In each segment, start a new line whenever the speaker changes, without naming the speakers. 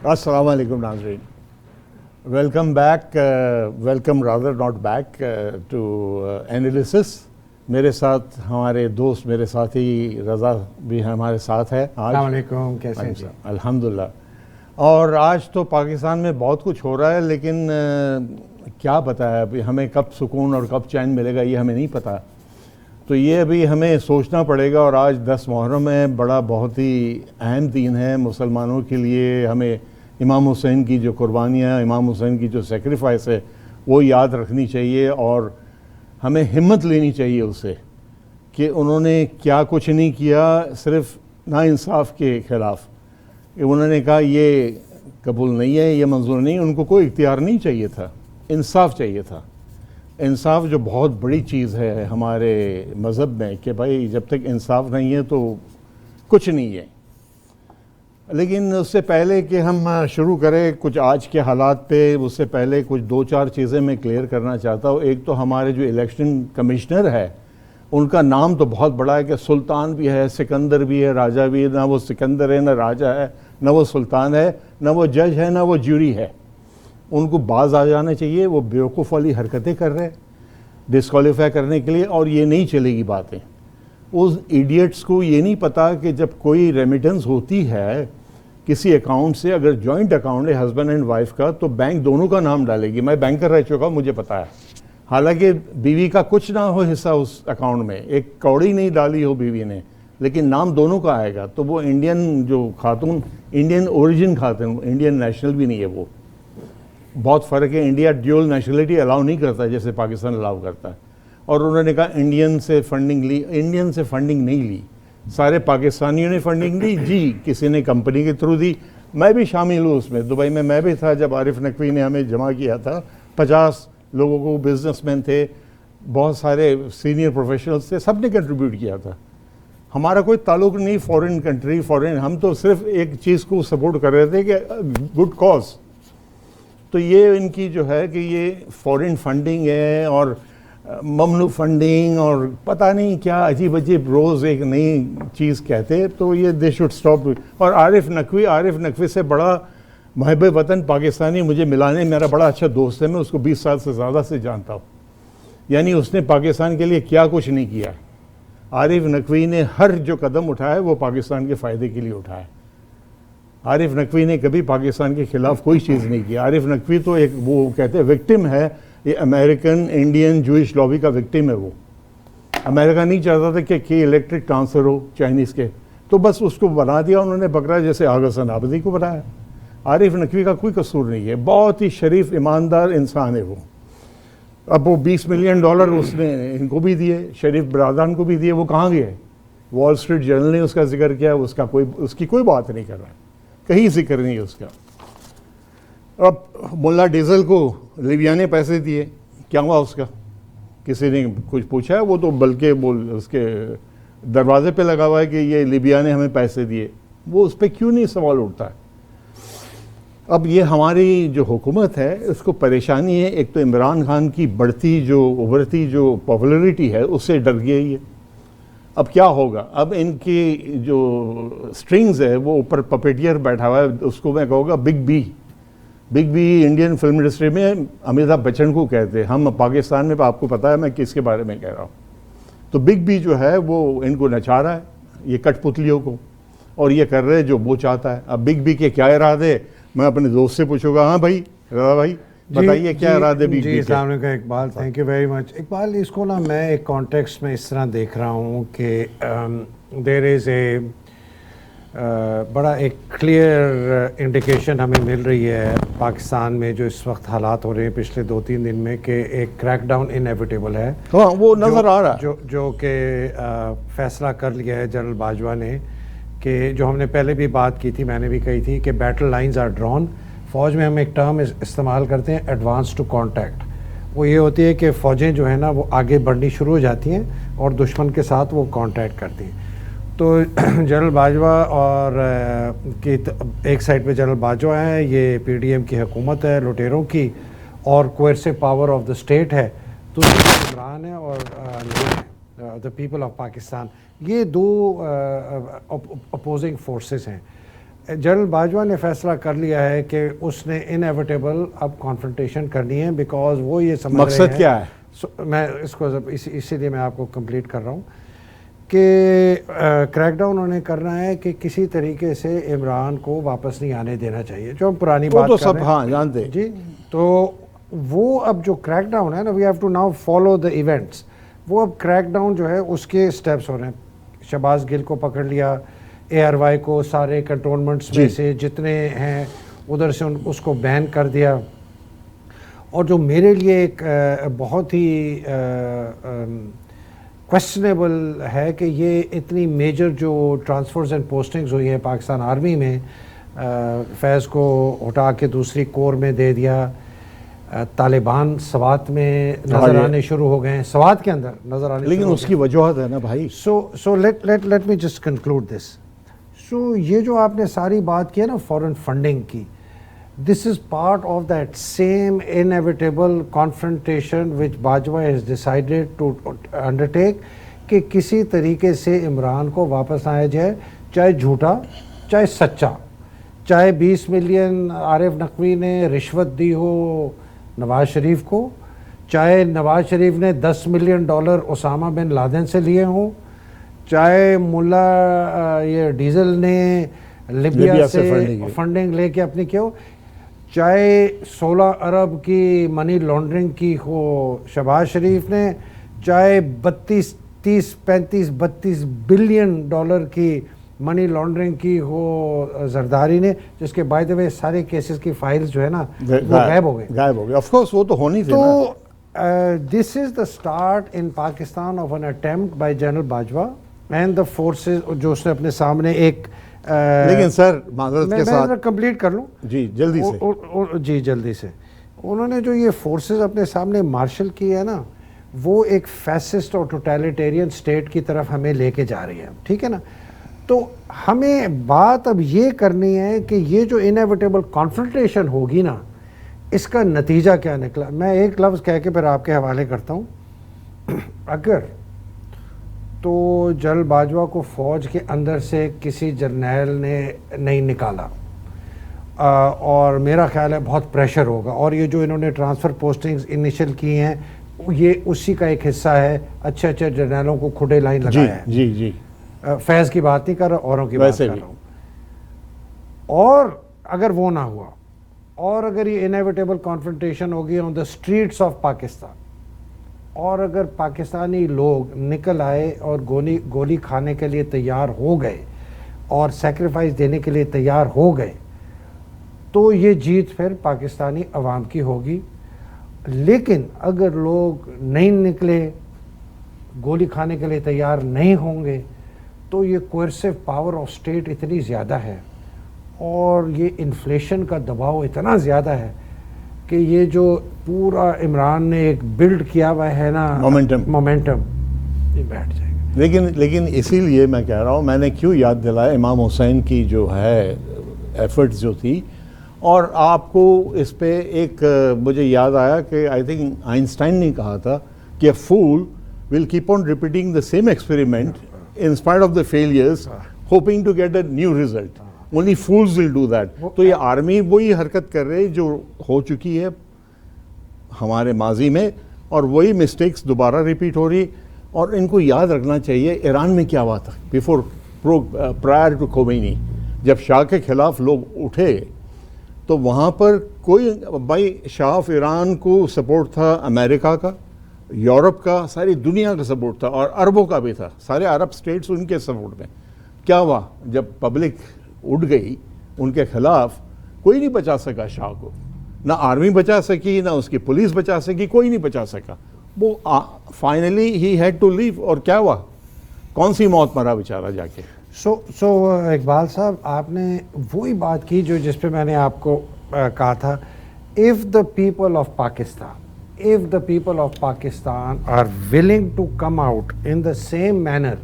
السلام علیکم ناظرین. Welcome back, welcome rather not back to analysis. میرے ساتھ ہمارے دوست، میرے ساتھی رضا بھی ہمارے ساتھ ہے آج.
السلام علیکم، کیسے ہیں؟
الحمدللہ. اور آج تو پاکستان میں بہت کچھ ہو رہا ہے، لیکن کیا پتہ ہے ابھی ہمیں کب سکون اور کب چین ملے گا، یہ ہمیں نہیں پتہ. تو یہ ابھی ہمیں سوچنا پڑے گا. اور آج 10 محرم ہے، بڑا بہت ہی اہم دن ہے مسلمانوں کے لیے. ہمیں امام حسین کی جو قربانیاں، امام حسین کی جو سیکریفائس ہے وہ یاد رکھنی چاہیے، اور ہمیں ہمت لینی چاہیے اس سے کہ انہوں نے کیا کچھ نہیں کیا صرف ناانصاف کے خلاف. انہوں نے کہا یہ قبول نہیں ہے، یہ منظور نہیں. ان کو کوئی اختیار نہیں چاہیے تھا، انصاف چاہیے تھا. انصاف جو بہت بڑی چیز ہے ہمارے مذہب میں کہ بھائی جب تک انصاف نہیں ہے تو کچھ نہیں ہے. لیکن اس سے پہلے کہ ہم شروع کریں کچھ آج کے حالات پہ، اس سے پہلے کچھ 2-4 چیزیں میں کلیئر کرنا چاہتا ہوں. ایک تو ہمارے جو الیکشن کمشنر ہے ان کا نام تو بہت بڑا ہے کہ سلطان بھی ہے، سکندر بھی ہے، راجہ بھی ہے. نہ وہ سکندر ہے، نہ راجہ ہے، نہ وہ سلطان ہے، نہ وہ جج ہے، نہ وہ جیوری ہے. ان کو باز آ جانا چاہیے. وہ بیوقوف والی حرکتیں کر رہے ڈسکوالیفائی کرنے کے لیے، اور یہ نہیں چلے گی باتیں. اس ایڈیٹس کو یہ نہیں پتا کہ جب کوئی ریمیٹنس ہوتی ہے کسی اکاؤنٹ سے، اگر جوائنٹ اکاؤنٹ ہے ہسبینڈ اینڈ وائف کا، تو بینک دونوں کا نام ڈالے گی. میں بینکر رہ چکا ہوں، مجھے پتا ہے. حالانکہ بیوی کا کچھ نہ ہو حصہ اس اکاؤنٹ میں، ایک کوڑی نہیں ڈالی ہو بیوی نے، لیکن نام دونوں کا آئے گا. تو وہ انڈین جو خاتون، انڈین اوریجن خاتون، انڈین نیشنل بھی نہیں ہے. وہ بہت فرق ہے. انڈیا ڈیول نیشنلٹی الاؤ نہیں کرتا جیسے پاکستان الاؤ کرتا ہے. اور انہوں نے کہا انڈین سے فنڈنگ لی. انڈین سے فنڈنگ نہیں لی، سارے پاکستانیوں نے فنڈنگ لی. جی کسی نے کمپنی کے تھرو دی. میں بھی شامل ہوں اس میں. دبئی میں بھی تھا جب عارف نقوی نے ہمیں جمع کیا تھا. 50 لوگوں کو، بزنس مین تھے، بہت سارے سینئر پروفیشنلز تھے، سب نے کنٹریبیوٹ کیا تھا. ہمارا کوئی تعلق نہیں فورن کنٹری، ہم تو صرف ایک چیز کو سپورٹ کر رہے تھے کہ گڈ کاز. تو یہ ان کی جو ہے کہ یہ فورن فنڈنگ ہے اور ممنوع فنڈنگ اور پتہ نہیں کیا عجیب عجیب روز ایک نئی چیز کہتے. تو یہ دے شوڈ اسٹاپ. اور عارف نقوی سے بڑا محب وطن پاکستانی مجھے ملانے، میرا بڑا اچھا دوست ہے. میں اس کو 20 سال سے زیادہ سے جانتا ہوں. یعنی اس نے پاکستان کے لیے کیا کچھ نہیں کیا. عارف نقوی نے ہر جو قدم اٹھایا وہ پاکستان کے فائدے کے لیے اٹھایا. عارف نقوی نے کبھی پاکستان کے خلاف کوئی چیز نہیں کی. عارف نقوی تو ایک وہ کہتے ہیں وکٹم ہے، یہ امریکن انڈین جوئش لابی کا وکٹم ہے. وہ امریکہ نہیں چاہتا تھا کہ الیکٹرک ٹرانسفر ہو چائنیز کے، تو بس اس کو بنا دیا انہوں نے بکرا، جیسے آغا حسن آبادی کو بنایا. عارف نقوی کا کوئی قصور نہیں ہے. بہت ہی شریف ایماندار انسان ہے وہ. اب وہ $20 ملین اس نے ان کو بھی دیے، شریف برادران کو بھی دیے. وہ کہاں گئے؟ وال اسٹریٹ جرنل نے اس کا ذکر کیا، اس کی کوئی بات نہیں کر رہا، کہیں ذکر نہیں ہے اس کا. اب ملا ڈیزل کو لیبیا نے پیسے دیے، کیا ہوا اس کا؟ کسی نے کچھ پوچھا ہے؟ وہ تو بلکہ اس کے دروازے پہ لگا ہوا ہے کہ یہ لیبیا نے ہمیں پیسے دیے. وہ اس پہ کیوں نہیں سوال اٹھتا ہے؟ اب یہ ہماری جو حکومت ہے اس کو پریشانی ہے. ایک تو عمران خان کی ابھرتی جو پاپولرٹی ہے اس سے ڈر گئی ہے. اب کیا ہوگا؟ اب ان کی جو سٹرنگز ہے وہ اوپر پپیٹیئر بیٹھا ہوا ہے، اس کو میں کہوں گا big B Indian film industry میں امیتابھ بچن کو کہتے ہیں. ہم پاکستان میں آپ کو پتا ہے میں کس کے بارے میں کہہ رہا ہوں. تو بگ بی جو ہے وہ ان کو نچا رہا ہے، یہ کٹ پتلیوں کو، اور یہ کر رہے جو وہ چاہتا ہے. اب بگ بی کے کیا ارادے، میں اپنے دوست سے پوچھوں گا. ہاں بھائی رضا بھائی بتائیے کیا ارادے بگ بی کے؟
السلام علیکم Iqbal, thank you very much. Iqbal اس کو نا میں ایک کانٹیکسٹ میں اس طرح دیکھ رہا ہوں کہ دیر از اے بڑا ایک کلیئر انڈیکیشن ہمیں مل رہی ہے پاکستان میں جو اس وقت حالات ہو رہے ہیں پچھلے 2-3 دن میں، کہ ایک کریک ڈاؤن انیویٹیبل ہے.
ہاں وہ نظر آ رہا ہے،
جو کہ فیصلہ کر لیا ہے جنرل باجوہ نے، کہ جو ہم نے پہلے بھی بات کی تھی، میں نے بھی کہی تھی کہ بیٹل لائنز آر ڈرون. فوج میں ہم ایک ٹرم استعمال کرتے ہیں ایڈوانس ٹو کانٹیکٹ. وہ یہ ہوتی ہے کہ فوجیں جو ہیں نا وہ آگے بڑھنی شروع ہو جاتی ہیں اور دشمن کے ساتھ وہ کانٹیکٹ کرتی ہیں. تو جنرل باجوہ اور ایک سائڈ پہ جنرل باجوہ ہے، یہ پی ڈی ایم کی حکومت ہے لٹیروں کی، اور کوئرسو پاور آف دا اسٹیٹ ہے تو عمران ہے اور دا پیپل آف پاکستان. یہ دو اپوزنگ فورسز ہیں. جنرل باجوہ نے فیصلہ کر لیا ہے کہ اس نے انیویٹیبل اب کانفرنٹیشن کرنی ہے، بیکاز وہ یہ سمجھ رہے ہیں،
مقصد کیا ہے؟
میں اس کو اسی لیے میں آپ کو کمپلیٹ کر رہا ہوں کہ کریک ڈاؤن انہوں نے کرنا ہے کہ کسی طریقے سے عمران کو واپس نہیں آنے دینا چاہیے، جو ہم پرانی بات
تو
کر
سب
رہے ہیں
ہاں جانتے
جی. تو وہ اب جو کریک ڈاؤن ہے نا، we have to now follow the events, وہ اب کریک ڈاؤن جو ہے اس کے سٹیپس ہو رہے ہیں. شہباز گل کو پکڑ لیا، اے آر وائی کو سارے کنٹونمنٹس میں سے جتنے ہیں ادھر سے اس کو بین کر دیا. اور جو میرے لیے ایک بہت ہی کویسچنیبل ہے کہ یہ اتنی میجر جو ٹرانسفرز اینڈ پوسٹنگز ہوئی ہیں پاکستان آرمی میں، فیض کو ہٹا کے دوسری کور میں دے دیا، طالبان سوات میں نظر آنے شروع ہو گئے ہیں، سوات کے اندر نظر آنے،
لیکن اس کی وجوہات ہے نا بھائی.
So let me just conclude this. So یہ جو آپ نے ساری بات کی ہے نا فورن فنڈنگ کی، this is part of that same inevitable confrontation which Bajwa has decided to undertake کہ کسی طریقے سے عمران کو واپس آیا جائے، چاہے جھوٹا چاہے سچا، چاہے 20 ملین عارف نقوی نے رشوت دی ہو نواز شریف کو، چاہے نواز شریف نے $10 ملین اسامہ بن لادن سے لیے ہوں، چاہے ملا یہ ڈیزل نے لیبیا سے فنڈنگ لے کے اپنی کیا ہو، چاہے 16 ارب کی منی لانڈرنگ کی ہو شہباز شریف نے، چاہے 32 بلین کی منی لانڈرنگ کی ہو زرداری نے، جس کے بائی دا وے سارے کیسز کی فائلز جو ہے نا وہ غائب ہو گئے.
آف کورس وہ تو ہونی تھی.
تو this is the start in Pakistan of an attempt by general Bajwa and the forces, جو اس نے اپنے سامنے ایک،
لیکن سر معذرت کے ساتھ
میں کمپلیٹ کر لوں
جی جلدی سے،
جی جلدی سے. انہوں نے جو یہ فورسز اپنے سامنے مارشل کی ہے نا، وہ ایک فیسسٹ اور ٹوٹیلیٹیرین اسٹیٹ کی طرف ہمیں لے کے جا رہی ہے، ٹھیک ہے نا. تو ہمیں بات اب یہ کرنی ہے کہ یہ جو انیویٹیبل کانفرنٹیشن ہوگی نا، اس کا نتیجہ کیا نکلا. میں ایک لفظ کہہ کے پھر آپ کے حوالے کرتا ہوں. اگر تو جنرل باجوہ کو فوج کے اندر سے کسی جرنیل نے نہیں نکالا، اور میرا خیال ہے بہت پریشر ہوگا، اور یہ جو انہوں نے ٹرانسفر پوسٹنگز انیشل کی ہیں یہ اسی کا ایک حصہ ہے. اچھے اچھے جرنیلوں کو کھڑے لائن لگایا ہے.
جی جی
فیض کی بات نہیں کر رہا، اوروں کی بات کر رہا ہوں. اور اگر وہ نہ ہوا، اور اگر یہ انیویٹیبل کانفرنٹیشن ہوگی آن دا اسٹریٹس آف پاکستان، اور اگر پاکستانی لوگ نکل آئے اور گولی کھانے کے لیے تیار ہو گئے اور سیکریفائس دینے کے لیے تیار ہو گئے، تو یہ جیت پھر پاکستانی عوام کی ہوگی. لیکن اگر لوگ نہیں نکلے، گولی کھانے کے لیے تیار نہیں ہوں گے، تو یہ کوئرسو پاور آف اسٹیٹ اتنی زیادہ ہے، اور یہ انفلیشن کا دباؤ اتنا زیادہ ہے کہ یہ جو پورا عمران نے ایک بلڈ کیا ہوا ہے نا مومنٹم، یہ بیٹھ جائے گا.
لیکن اسی لیے میں کہہ رہا ہوں، میں نے کیوں یاد دلایا امام حسین کی جو ہے ایفرٹس جو تھی. اور آپ کو اس پہ ایک مجھے یاد آیا کہ آئی تھنک آئنسٹائن نے کہا تھا کہ a fool will keep on repeating the same experiment in spite of the failures, hoping to get a new result. Only fools will do that. تو یہ آرمی وہی حرکت کر رہی جو ہو چکی ہے ہمارے ماضی میں، اور وہی مسٹیکس دوبارہ ریپیٹ ہو رہی. اور ان کو یاد رکھنا چاہیے ایران میں کیا ہوا تھا prior to Khomeini. جب شاہ کے خلاف لوگ اٹھے تو وہاں پر کوئی بھائی شاہ آف ایران کو سپورٹ تھا امریکہ کا، یورپ کا، ساری دنیا کا سپورٹ تھا، اور عربوں کا بھی تھا، سارے عرب سٹیٹس ان کے سپورٹ میں. کیا ہوا جب پبلک اٹھ گئی ان کے خلاف، کوئی نہیں بچا سکا شاہ کو، نہ آرمی بچا سکی، نہ اس کی پولیس بچا سکی، کوئی نہیں بچا سکا. وہ فائنلی ہی ہیڈ ٹو لیو. اور کیا ہوا، کون سی موت مرا بیچارہ جا کے.
سو اقبال صاحب، آپ نے وہی بات کی جو جس پہ میں نے آپ کو کہا تھا. if the people of Pakistan are willing to come out in the same manner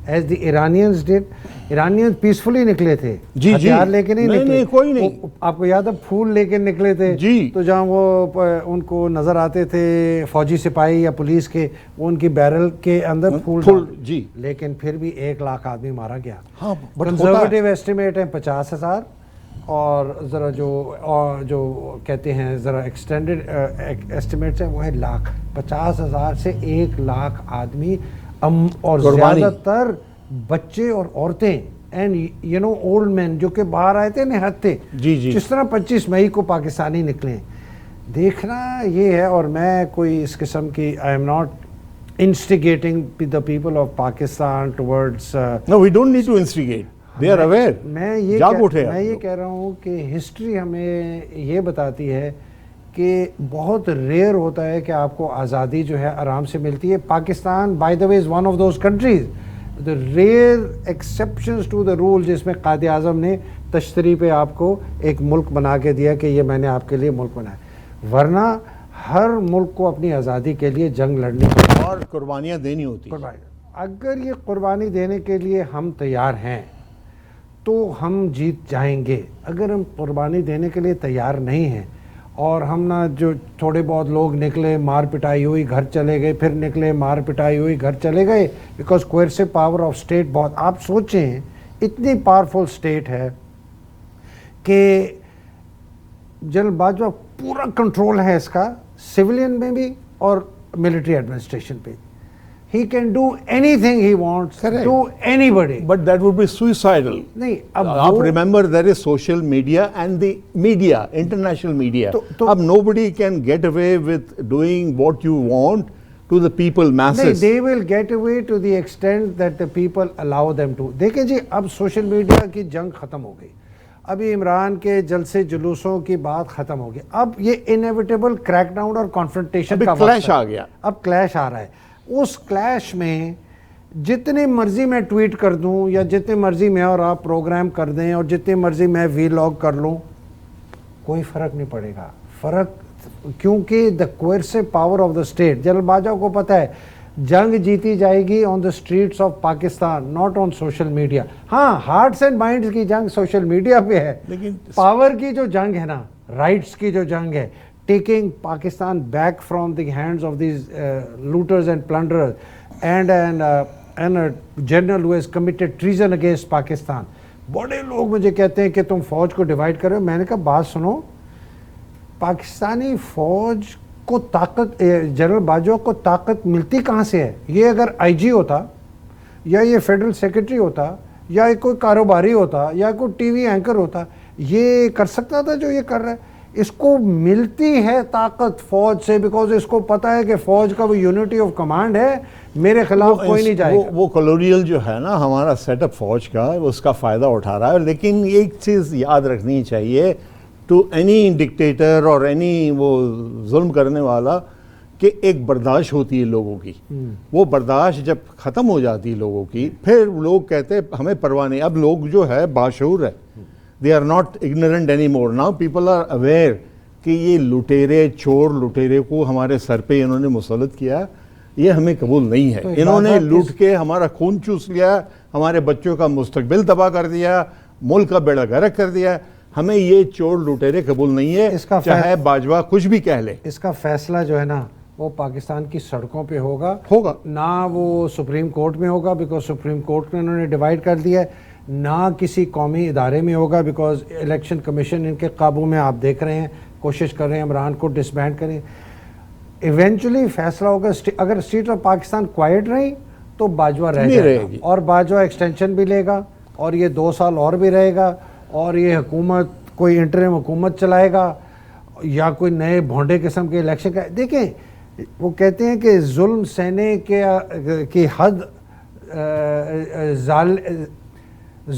as the Iranians did. Iranians peacefully نکلے تھے، ہتھیار لے کے نہیں نکلے.
کوئی نہیں.
آپ کو یاد ہے پھول لے کے نکلے تھے، تو جہاں وہ ان کو نظر آتے تھے فوجی سپاہی یا پولیس کے، وہ ان کی بیرل کے اندر پھول.
جی
لیکن پھر بھی 1 لاکھ آدمی مارا گیا.
ہاں،
کنزرویٹو ایسٹیمیٹ ہے 50,000. اور ذرا جو کہتے ہیں ذرا ایکسٹینڈڈ ایسٹیمیٹس ہیں وہ ہے 50,000 سے 100,000 آدمی اور زیادہ تر بچے اور عورتیں and you know old man جو کہ باہر آئے تھے نہت تھے جس طرح 25 مئی کو پاکستانی نکلے. دیکھنا یہ ہے, اور میں کوئی اس قسم کی I am not instigating the people of Pakistan towards
no, we don't need to instigate, they are aware.
میں یہ کہہ رہا ہوں کہ ہسٹری ہمیں یہ بتاتی ہے کہ بہت ریئر ہوتا ہے کہ آپ کو آزادی جو ہے آرام سے ملتی ہے. Pakistan by the way is one of those countries, the rare exceptions to the rule جس میں قائد اعظم نے تشتری پہ آپ کو ایک ملک بنا کے دیا کہ یہ میں نے آپ کے لیے ملک بنایا, ورنہ ہر ملک کو اپنی آزادی کے لیے جنگ لڑنی
اور قربانیاں دینی ہوتی.
اگر یہ قربانی دینے کے لیے ہم تیار ہیں تو ہم جیت جائیں گے. اگر ہم قربانی دینے کے لیے تیار نہیں ہیں اور ہم نہ جو تھوڑے بہت لوگ نکلے مار پٹائی ہوئی گھر چلے گئے, پھر نکلے مار پٹائی ہوئی گھر چلے گئے, بیکاز کوئرسو پاور آف اسٹیٹ بہت, آپ سوچیں اتنی پاورفل اسٹیٹ ہے کہ جنرل باجوہ پورا کنٹرول ہے اس کا, سویلین میں بھی اور ملٹری ایڈمنسٹریشن پہ. He can do anything he wants to anybody.
But that would be suicidal.
نہیں,
آپ remember there is social media and the media, international media. اب nobody can get away with doing what you want to the people, masses.
They will get away to the extent that the people allow them to. دیکھیں جی, اب social media کی جنگ ختم ہو گئی, ابھی عمران کے جلسے جلوسوں کی بات ختم ہو گئی, اب یہ انیویٹیبل کریک ڈاؤن اور کانفرنٹیشن کا
کلیش آ گیا.
اب کلیش آ رہا ہے. اس کلیش میں جتنی مرضی میں ٹویٹ کر دوں یا جتنی مرضی میں اور آپ پروگرام کر دیں اور جتنی مرضی میں ویلاگ کر لوں, کوئی فرق نہیں پڑے گا. فرق کیونکہ the coercive power of the state, general Bajwa کو پتہ ہے جنگ جیتی جائے گی on the streets of Pakistan, not on social media. ہاں, ہارٹس اینڈ مائنڈس کی جنگ سوشل میڈیا پہ ہے, لیکن پاور کی جو جنگ ہے نا, رائٹس کی جو جنگ ہے, taking Pakistan back from the hands of these looters and plunderers and a general who has committed treason against Pakistan. بڑے لوگ مجھے کہتے ہیں کہ تم فوج کو ڈیوائڈ کرو. میں نے کہا بات سنو, پاکستانی فوج کو طاقت, جنرل باجوہ کو طاقت ملتی کہاں سے ہے؟ یہ اگر آئی جی ہوتا یا یہ فیڈرل سیکرٹری ہوتا یا کوئی کاروباری ہوتا یا کوئی ٹی وی اینکر ہوتا, یہ کر سکتا تھا جو یہ کر رہا ہے. اس کو ملتی ہے طاقت فوج سے, بیکاز اس کو پتا ہے کہ فوج کا وہ یونٹی آف کمانڈ ہے, میرے خلاف کوئی نہیں جائے گا.
وہ کلونیل جو ہے نا ہمارا سیٹ اپ فوج کا, اس کا فائدہ اٹھا رہا ہے. لیکن ایک چیز یاد رکھنی چاہیے ٹو اینی ڈکٹیٹر اور اینی وہ ظلم کرنے والا, کہ ایک برداشت ہوتی ہے لوگوں کی, وہ برداشت جب ختم ہو جاتی ہے لوگوں کی, پھر لوگ کہتے ہیں ہمیں پرواہ نہیں. اب لوگ جو ہے باشعور ہے, they are not ignorant anymore. Now people are aware کہ یہ لٹیرے چور لٹیرے کو ہمارے سر پہ انہوں نے مسلط کیا, یہ ہمیں قبول نہیں ہے. انہوں نے لوٹ کے ہمارا خون چوس لیا, ہمارے بچوں کا مستقبل تباہ کر دیا, ملک کا بیڑا غرق کر دیا. ہمیں یہ چور لٹیرے قبول نہیں ہے, چاہے باجوہ کچھ بھی کہہ لے.
اس کا فیصلہ جو ہے نا وہ پاکستان کی سڑکوں پہ ہوگا, نہ وہ سپریم کورٹ میں ہوگا, بیکاز سپریم کورٹ میں انہوں نے ڈیوائڈ کر دیا ہے, نہ کسی قومی ادارے میں ہوگا, بیکاز الیکشن کمیشن ان کے قابو میں, آپ دیکھ رہے ہیں کوشش کر رہے ہیں عمران کو ڈسبینڈ کریں. ایونچولی فیصلہ ہوگا. اگر اسٹیٹ آف پاکستان کوائٹ رہی تو باجوہ رہ جائے گا, اور باجوہ ایکسٹینشن بھی لے گا, اور یہ 2 سال اور بھی رہے گا, اور یہ حکومت کوئی انٹرم حکومت چلائے گا یا کوئی نئے بھونڈے قسم کے الیکشن کا. دیکھیں وہ کہتے ہیں کہ ظلم سہنے کی حد,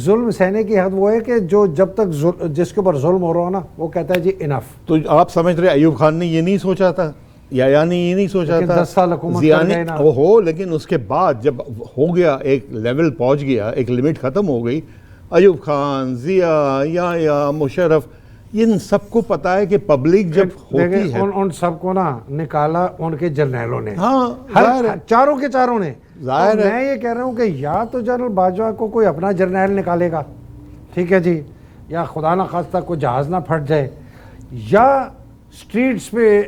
ظلم سہنے کی حد وہ ہے کہ جو جب تک جس کے اوپر ظلم ہو رہا ہو نا, وہ کہتا ہے جی انف.
تو آپ سمجھ رہے ایوب خان نے یہ نہیں سوچا تھا, یا نے یہ نہیں سوچا تھا
10 سال حکومت کر گئے نا
ہو, لیکن اس کے بعد جب ہو گیا, ایک لیول پہنچ گیا, ایک لمٹ ختم ہو گئی, ایوب خان, ضیاء, یا مشرف, ان سب کو پتا ہے کہ پبلک جب ہوتی ہے,
ان سب کو نا نکالا ان کے جرنیلوں نے,
ہاں
چاروں کے چاروں نے.
ظاہر ہے.
میں یہ کہہ رہا ہوں کہ یا تو جنرل باجوہ کو کوئی اپنا جرنیل نکالے گا, ٹھیک ہے جی, یا خدا نہ خواستہ کوئی جہاز نہ پھٹ جائے, یا اسٹریٹس پہ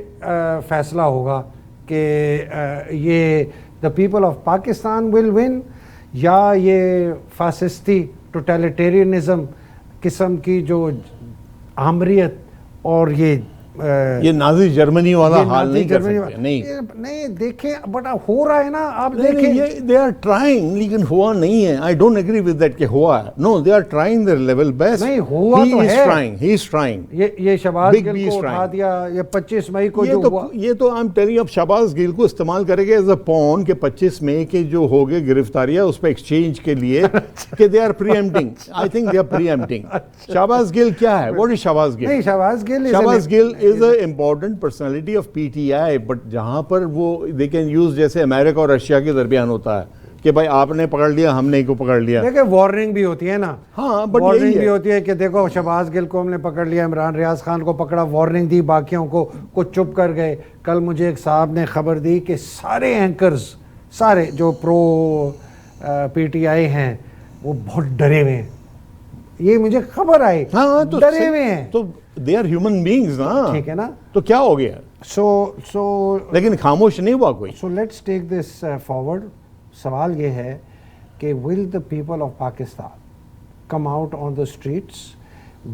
فیصلہ ہوگا کہ یہ دا people of Pakistan will one, یا یہ فاسسٹی ٹوٹیلیٹیرینزم قسم کی جو آمریت اور یہ
نازی جرمنی والا حال نہیں کر سکتے.
نہیں دیکھیں بٹ ہو رہا ہے نا, آپ دیکھیں
دے آر ٹرائنگ, لیکن ہوا نہیں ہے. I don't agree with that کہ ہوا ہے. No, they are trying their level best.
نہیں ہوا تو ہے,
ہی از ٹرائنگ.
یہ شہباز گل کو اٹھا دیا, یہ 25 مئی کو جو ہوا,
یہ تو I'm telling you, اب شہباز گل کو استعمال کرے گے ایز اے پون کہ 25 مئی کے جو ہو گئے گرفتاریاں اس پہ ایکسچینج کے لیے کہ they are preempting. I think they are preempting. Shahbaz Gill کیا ہے؟ What is Shahbaz Gill?
نہیں Shahbaz
Gill is a important personality of P T I, but جہاں پر وہ دے کین یوز, جیسے امریکہ اور رشیا کے درمیان ہوتا ہے کہ بھائی آپ نے پکڑ لیا, ہم نے کو پکڑ لیا.
دیکھیں وارننگ بھی ہوتی ہے نا.
ہاں, بٹ
وارننگ بھی ہوتی ہے کہ دیکھو شہباز گل کو ہم نے پکڑ لیا, عمران ریاض خان کو پکڑا, وارننگ دی, باقیوں کو چپ کر گئے. کل مجھے ایک صاحب نے خبر دی کہ سارے اینکرز, سارے جو پرو پی ٹی آئی ہیں وہ بہت ڈرے ہوئے ہیں. یہ مجھے خبر آئی, ڈرے ہوئے ہیں.
تو دے آر ہیومن بینگز نا,
ٹھیک ہے نا,
تو کیا ہو گیا؟
سو
لیکن خاموش نہیں ہوا کوئی.
So let's take this forward. سوال یہ ہے کہ will the people of Pakistan come out on the streets,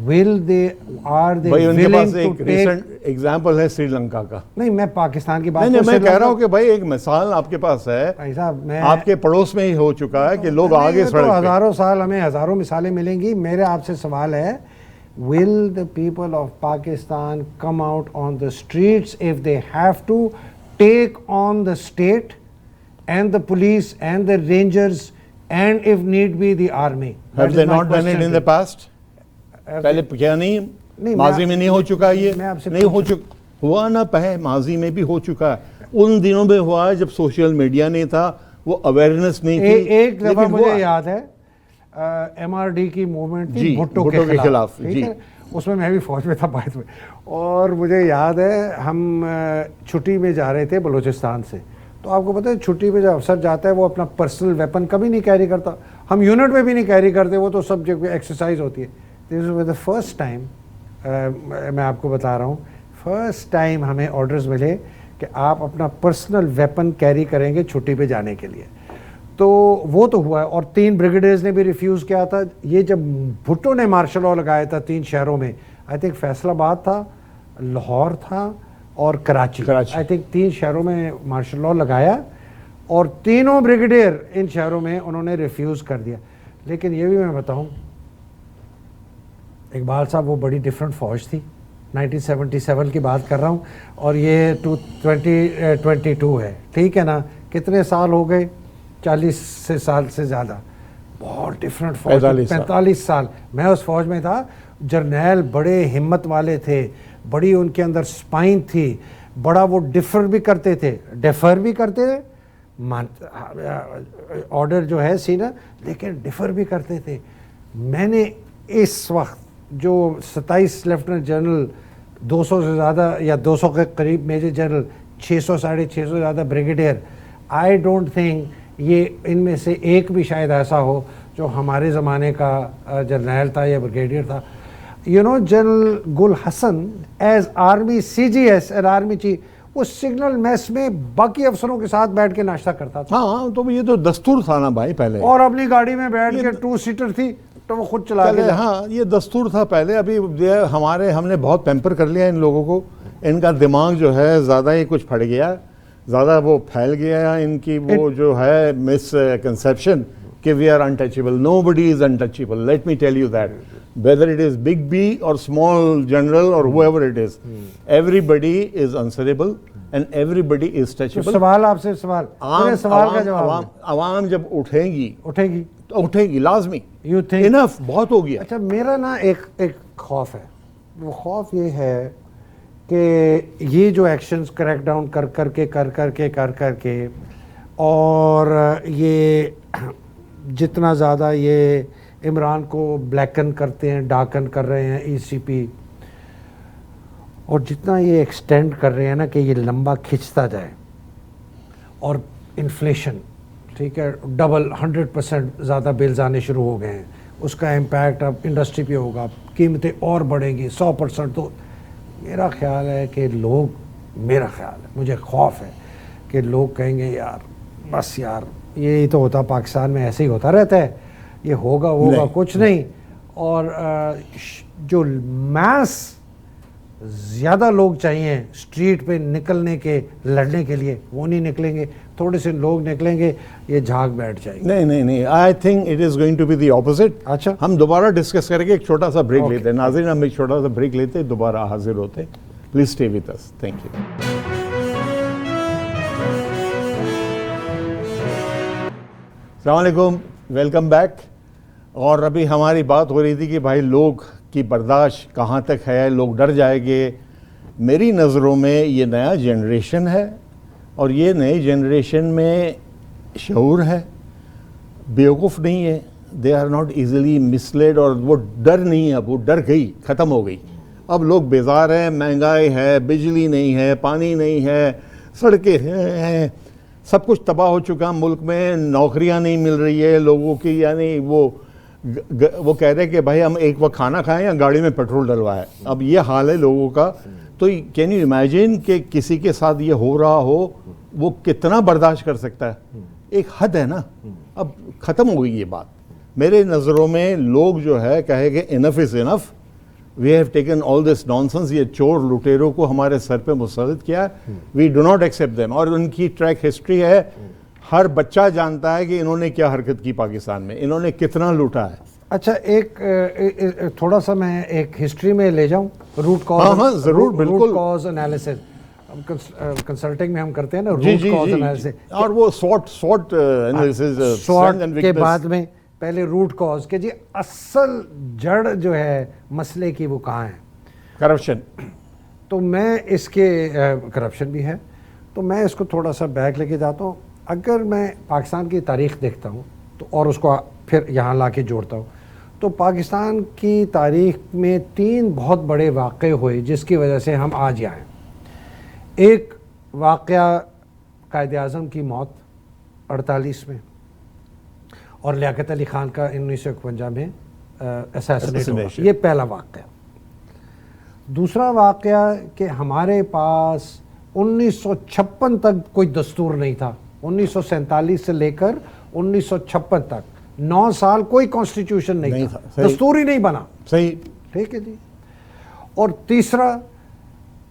will they are they willing to take.
Recent example ہے سری لنکا کا.
نہیں میں پاکستان کی بات
نہیں, میں کہہ رہا ہوں کہ بھائی ایک مثال آپ کے پاس ہے,
بھائی صاحب میں
آپ کے پڑوس میں ہی ہو چکا ہے کہ لوگ آگے سڑک پہ.
ہزاروں سال ہمیں ہزاروں مثالیں ملیں گی. میرے آپ سے سوال ہے, will the people of Pakistan come out on the streets if they have to take on the state and the police and the rangers and if need be the army?
Have they not done it in the past? پہلے کیا نہیں ماضی میں نہیں ہو چکا؟ یہ نہیں ہو چکا, ہوا نا پہلے ماضی میں بھی ہو چکا ہے. ان دنوں میں ہوا ہے جب سوشل میڈیا نہیں تھا, وہ اویئرنیس نہیں تھی.
ایک دفعہ مجھے یاد ہے ایم آر ڈی کی موومنٹ تھی بھٹو کے خلاف, ٹھیک ہے, اس میں بھی فوج میں تھا باعث میں, اور مجھے یاد ہے ہم چھٹی میں جا رہے تھے بلوچستان سے. تو آپ کو پتہ ہے چھٹی میں جب افسر جاتا ہے وہ اپنا پرسنل ویپن کبھی نہیں کیری کرتا, ہم یونٹ میں بھی نہیں کیری کرتے, وہ تو سب جگہ ایکسرسائز ہوتی ہے. This was the first time, میں آپ کو بتا رہا ہوں, فرسٹ ٹائم ہمیں آرڈرز ملے کہ آپ اپنا پرسنل ویپن کیری کریں گے چھٹی پہ جانے کے لیے. تو وہ تو ہوا ہے, اور 3 بریگیڈیئرز نے بھی ریفیوز کیا تھا. یہ جب بھٹو نے مارشل لاء لگایا تھا 3 شہروں میں, آئی تھنک فیصل آباد تھا, لاہور تھا اور کراچی, آئی تھنک 3 شہروں میں مارشل لاء لگایا, اور تینوں بریگیڈیئر ان شہروں میں انہوں نے ریفیوز کر دیا. لیکن یہ بھی میں بتاؤں اقبال صاحب, وہ بڑی ڈفرینٹ فوج تھی. 1977 کی بات کر رہا ہوں, اور یہ 2022 ہے, ٹھیک ہے نا. کتنے سال ہو گئے؟ 40 سال سے زیادہ. بہت ڈفرینٹ فوج, 45 سال میں اس فوج میں تھا. جرنیل بڑے ہمت والے تھے, بڑی ان کے اندر سپائن تھی, بڑا وہ ڈیفر بھی کرتے تھے آرڈر جو ہے سینا, لیکن ڈیفر بھی کرتے تھے. میں نے اس وقت جو 27 لیفٹنٹ جنرل, 200 سے زیادہ یا 200 کے قریب میجر جنرل, 600 ساڑھے 600 سے زیادہ بریگیڈیئر, آئی ڈونٹ تھنک یہ ان میں سے ایک بھی شاید ایسا ہو جو ہمارے زمانے کا جرنیل تھا یا بریگیڈیئر تھا. You know general Gul Hassan as army C G S اور آرمی چیف, وہ سگنل میس میں باقی افسروں کے ساتھ بیٹھ کے ناشتہ کرتا تھا.
ہاں, تو یہ تو دستور تھا نا بھائی پہلے,
اور اپنی گاڑی میں بیٹھ کے 2 سیٹر تھی تو وہ خود چلا کے.
ہاں, یہ دستور تھا پہلے. ابھی ہم نے بہت پیمپر کر لیا ان لوگوں کو. ان کا دماغ جو ہے زیادہ ہی کچھ پھٹ گیا, زیادہ وہ پھیل گیا. ان کی وہ جو ہے مس کنسیپشن کہ we are untouchable. Nobody is untouchable. Let me tell you that, whether it is big B or small general or whoever it is, everybody is answerable and everybody is touchable.
سوال آپ سے سوال کا جواب,
عوام جب اٹھے گی لازمی.
You think
enough, بہت ہو گیا.
اچھا, میرا نا ایک خوف ہے. وہ خوف یہ ہے کہ یہ جو ایکشنز کریک ڈاؤن کر کے اور یہ جتنا زیادہ یہ عمران کو بلیکن کرتے ہیں, ڈارکن کر رہے ہیں ای سی پی, اور جتنا یہ ایکسٹینڈ کر رہے ہیں نا کہ یہ لمبا کھنچتا جائے, اور انفلیشن, ٹھیک ہے, ڈبل 100% زیادہ بلز آنے شروع ہو گئے ہیں, اس کا امپیکٹ اب انڈسٹری پہ ہوگا, قیمتیں اور بڑھیں گی 100%. تو میرا خیال ہے کہ مجھے خوف ہے کہ لوگ کہیں گے یار بس یار یہی تو ہوتا پاکستان میں, ایسے ہی ہوتا رہتا ہے, یہ ہوگا کچھ نہیں, اور جو میس زیادہ لوگ چاہیے اسٹریٹ پہ نکلنے کے لڑنے کے لیے وہ نہیں نکلیں گے, تھوڑے سے لوگ نکلیں گے, یہ جھاگ بیٹھ جائیں گے.
نہیں, I think it is going to be the opposite.
اچھا,
ہم دوبارہ ڈسکس کریں گے, ایک چھوٹا سا بریک لیتے ہیں. ناظرین ہم ایک چھوٹا سا بریک لیتے ہیں, دوبارہ حاضر ہوتے ہیں. Please stay with us. Thank you. السلام علیکم, ویلکم بیک. اور ابھی ہماری بات ہو رہی تھی کہ بھائی لوگ کی برداشت کہاں تک ہے, لوگ ڈر جائیں گے. میری نظروں میں یہ نیا جنریشن ہے, اور یہ نئی جنریشن میں شعور ہے, بیوقوف نہیں ہے. دے آر ناٹ ایزیلی مسلیڈ, اور وہ ڈر نہیں ہے, اب وہ ڈر گئی, ختم ہو گئی. اب لوگ بیزار ہیں, مہنگائی ہے, بجلی نہیں ہے, پانی نہیں ہے, سڑکیں ہیں, سب کچھ تباہ ہو چکا ملک میں. نوکریاں نہیں مل رہی ہے لوگوں کی, یعنی وہ کہہ رہے کہ بھائی ہم ایک وقت کھانا کھائیں یا گاڑی میں پیٹرول ڈلوائے. اب یہ حال ہے لوگوں کا. تو کین یو امیجن کہ کسی کے ساتھ یہ ہو رہا ہو, وہ کتنا برداشت کر سکتا ہے؟ ایک حد ہے نا. اب ختم ہو گئی یہ بات. میرے نظروں میں لوگ جو ہے کہے کہ enough is enough, we have taken all this nonsense. یہ چور لٹیروں کو ہمارے سر پہ مسلط کیا, we do not accept them. اور ان کی ٹریک ہسٹری ہے, ہر بچہ جانتا ہے کہ انہوں نے کیا حرکت کی پاکستان میں, انہوں نے کتنا لوٹا ہے.
اچھا, ایک تھوڑا سا میں ایک ہسٹری میں لے جاؤں. روٹ کاز,
ہاں ضرور, بالکل.
روٹ کاز انالیسس کنسلٹنگ میں ہم کرتے ہیں نا, روٹ کاز انالیسس.
اور وہ سوٹ انالیسس
کے بعد میں پہلے روٹ کاز کہ جی اصل جڑ جو ہے مسئلے کی وہ کہاں ہے.
کرپشن.
تو میں اس کے کرپشن بھی ہے, تو میں اس کو تھوڑا سا بیک لے کے جاتا ہوں. اگر میں پاکستان کی تاریخ دیکھتا ہوں تو اور اس کو پھر یہاں لا کے جوڑتا ہوں, تو پاکستان کی تاریخ میں 3 بہت بڑے واقعے ہوئے جس کی وجہ سے ہم آج یہاں ہیں. ایک واقعہ قائد اعظم کی موت 48 میں, اور لیاقت علی خان کا 1951 میں اسیسنیٹ ہوا. یہ پہلا واقعہ. دوسرا واقعہ کہ ہمارے پاس 1956 تک کوئی دستور نہیں تھا. 1947 سے لے کر 1956 تک 9 سال کوئی کانسٹیٹیوشن نہیں تھا, دستور ہی نہیں بنا.
صحیح,
ٹھیک ہے جی. اور تیسرا,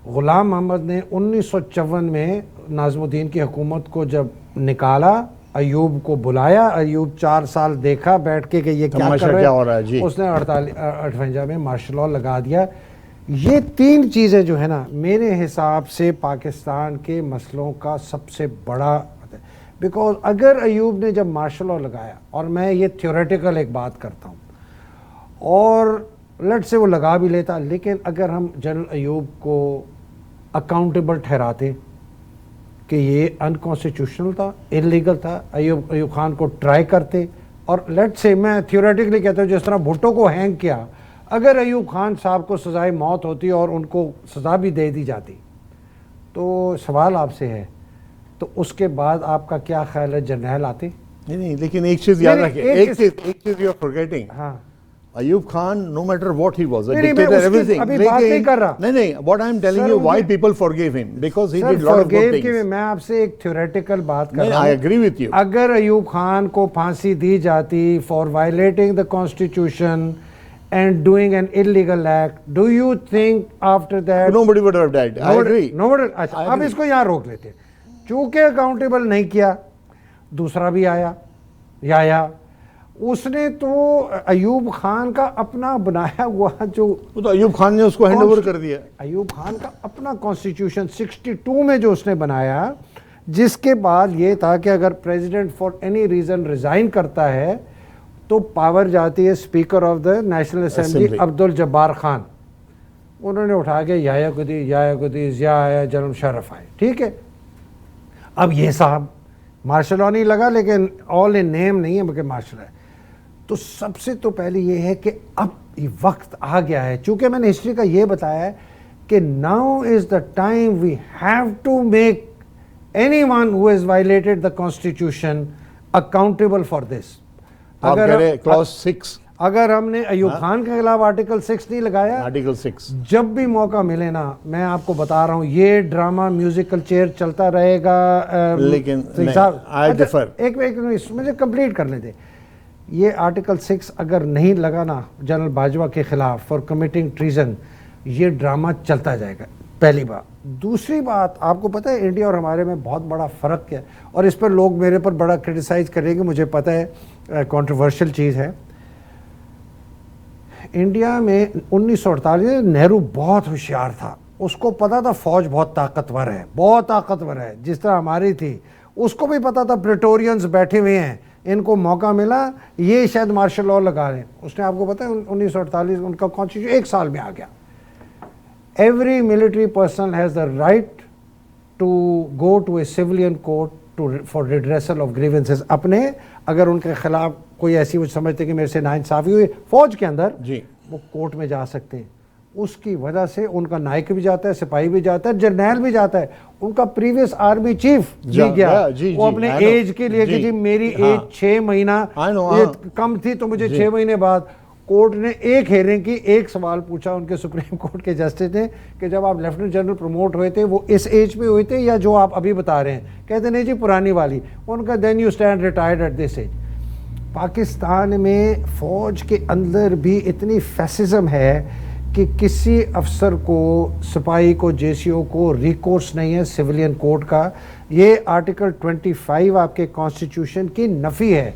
غلام محمد نے 1954 میں ناظم الدین کی حکومت کو جب نکالا, ایوب کو بلایا, ایوب 4 سال دیکھا بیٹھ کے کہ یہ کیا کر رہا ہے,
جی.
اس نے 58 میں مارشل لاء لگا دیا. یہ 3 چیزیں جو ہے نا میرے حساب سے پاکستان کے مسئلوں کا سب سے بڑا, بیکاز اگر ایوب نے جب مارشل لاء لگایا, اور میں یہ تھیوریٹیکل ایک بات کرتا ہوں, اور لٹ سے وہ لگا بھی لیتا, لیکن اگر ہم جنرل ایوب کو اکاؤنٹیبل ٹھہراتے کہ یہ انکانسٹیٹیوشنل تھا, انلیگل تھا, ایوب خان کو ٹرائی کرتے, اور لیٹ سے میں تھیوریٹیکلی کہتا ہوں جس طرح بھٹو کو ہینگ کیا, اگر ایوب خان صاحب کو سزائے موت ہوتی اور ان کو سزا بھی دے دی جاتی, تو سوال آپ سے ہے, تو اس کے بعد آپ کا کیا خیال ہے جرنیل آتے؟
نہیں, لیکن ایک چیز یاد رکھیں, ایک چیز یو آر فارگیٹنگ.
ہاں,
Ayub Khan, no matter what he was, a
نہیں,
dictator,
میں
everything.
ابھی بات نہیں کر رہا.
نہیں, what I am telling you, why people forgave him, because he did lot of good things.
میں آپ سے ایک تھیوریٹیکل بات کر رہا
ہوں. I agree with you.
اگر ایوب خان کو پھانسی دی جاتی for violating the constitution and doing an illegal act, do you think after that
nobody would have died? I agree.
Nobody. اچھا, اب اس کو یہاں روک لیتے. چونکہ اکاؤنٹیبل نہیں کیا, دوسرا بھی آیا, اس نے تو ایوب خان کا اپنا بنایا ہوا جو,
تو ایوب خان نے اس کو ہینڈ اوور کر دیا.
ایوب خان کا اپنا کانسٹیٹیوشن 62 میں جو اس نے بنایا, جس کے بعد یہ تھا کہ اگر president for any reason resign کرتا ہے تو پاور جاتی ہے speaker of the national assembly عبد الجبار خان. انہوں نے اٹھا کے یحییٰ قدی, ضیاء آیا, جنرل مشرف آئے. ٹھیک ہے, اب یہ صاحب مارشل لاء نہیں لگا, لیکن آل ان نیم نہیں ہے بلکہ مارشل ہے. تو سب سے تو پہلے یہ ہے کہ اب وقت آ گیا ہے, چونکہ میں نے ہسٹری کا یہ بتایا ہے کہ now is the time we have to make anyone who has violated the constitution accountable for this. اگر ہم نے ایوب خان کے خلاف آرٹیکل 6 نہیں لگایا,
آرٹیکل 6
جب بھی موقع ملے نا, میں آپ کو بتا رہا ہوں یہ ڈرامہ میوزیکل چیئر چلتا رہے گا.
لیکن
ایک مجھے کمپلیٹ کرنے دیں. یہ آرٹیکل 6 اگر نہیں لگانا جنرل باجوہ کے خلاف فار کمیٹنگ ٹریزن، یہ ڈرامہ چلتا جائے گا، پہلی بات۔ دوسری بات، آپ کو پتہ ہے انڈیا اور ہمارے میں بہت بڑا فرق ہے، اور اس پر لوگ میرے پر بڑا کرٹیسائز کریں گے، مجھے پتہ ہے کنٹروورشل چیز ہے۔ انڈیا میں 1948 نہرو بہت ہوشیار تھا، اس کو پتا تھا فوج بہت طاقتور ہے، بہت طاقتور ہے، جس طرح ہماری تھی۔ اس کو بھی پتا تھا پریٹورینز بیٹھے ہوئے ہیں، ان کو موقع ملا یہ شاید مارشل لاء لگا رہے ہیں۔ اس نے آپ کو پتا ہے 1948 ان کا کانسٹیٹیوشن 1 سال میں آ گیا۔ Every military person has the right to go to a civilian court for redressal of grievances, اپنے اگر ان کے خلاف کوئی ایسی وہ سمجھتے کہ میرے سے ناانصافی ہوئی فوج کے اندر،
جی
وہ کورٹ میں جا سکتے ہیں۔ اس کی وجہ سے ان کا نائک بھی جاتا ہے، سپاہی بھی جاتا ہے، جرنیل بھی جاتا ہے۔ ان کا پریویس آرمی چیف بھی گیا، وہ اپنے ایج کے لیے کہ جی میری ایج 6 مہینہ کم تھی تو مجھے 6 مہینے بعد کورٹ نے ایک ہیئرنگ کی، ایک سوال پوچھا ان کے سپریم کورٹ کے جسٹس نے کہ جب آپ لیفٹیننٹ جنرل پروموٹ ہوئے تھے وہ اس ایج پہ ہوئے تھے یا جو آپ ابھی بتا رہے ہیں؟ کہتے نہیں جی پرانی والی۔ ان کا then you stand retired at this age. Pakistan میں فوج کے اندر بھی اتنی فیسزم ہے کہ کسی افسر کو، سپاہی کو، جے سی او کو ریکورس نہیں ہے سویلین کورٹ کا۔ یہ آرٹیکل 25 آپ کے کانسٹیٹیوشن کی نفی ہے۔